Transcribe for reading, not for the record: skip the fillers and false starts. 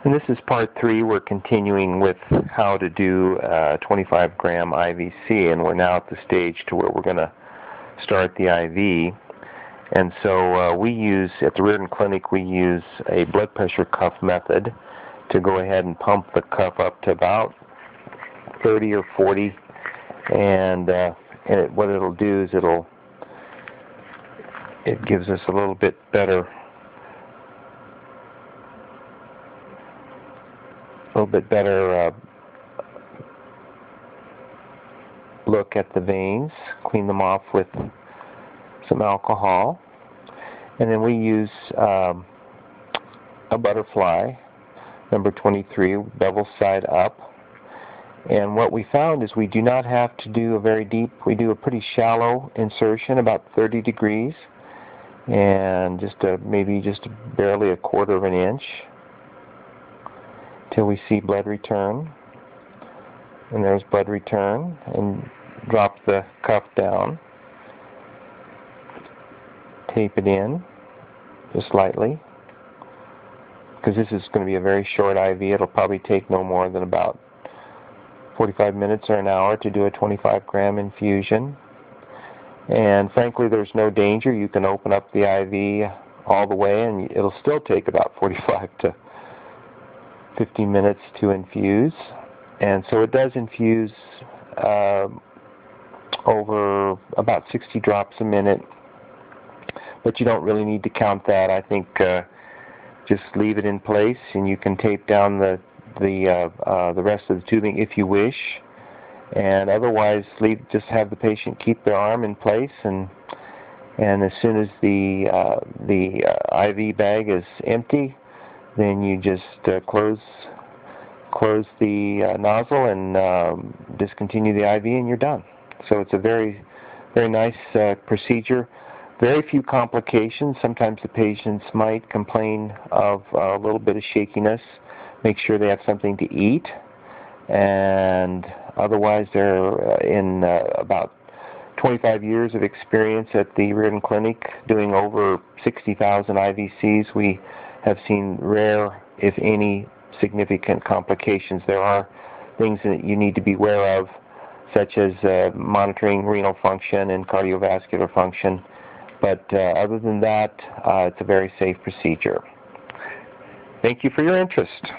And this is part 3. We're continuing with how to do 25-gram IVC, and we're now at the stage to where we're going to start the IV. And so we use, at the Reardon Clinic, we use a blood pressure cuff method to go ahead and pump the cuff up to about 30 or 40. And what it'll do is it gives us a little bit better look at the veins, clean them off with some alcohol, and then we use a butterfly, number 23, bevel side up. And what we found is we do not have to do a very deep, we do a pretty shallow insertion, about 30 degrees, and maybe just barely 1/4 of an inch, till we see blood return. And there's blood return, and drop the cuff down, tape it in just lightly, because this is going to be a very short IV. It'll probably take no more than about 45 minutes or an hour to do a 25-gram infusion. And frankly, there's no danger. You can open up the IV all the way, and it'll still take about 45 to 50 minutes to infuse. And so it does infuse over about 60 drops a minute, but you don't really need to count that. I think just leave it in place, and you can tape down the rest of the tubing if you wish, and otherwise just have the patient keep their arm in place, and as soon as the IV bag is empty, then you just close the nozzle and discontinue the IV, and you're done. So it's a very, very nice procedure. Very few complications. Sometimes the patients might complain of a little bit of shakiness. Make sure they have something to eat, and otherwise they're in about 25 years of experience at the Reardon Clinic, doing over 60,000 IVCs. We have seen rare, if any, significant complications. There are things that you need to be aware of, such as monitoring renal function and cardiovascular function, but other than that, it's a very safe procedure. Thank you for your interest.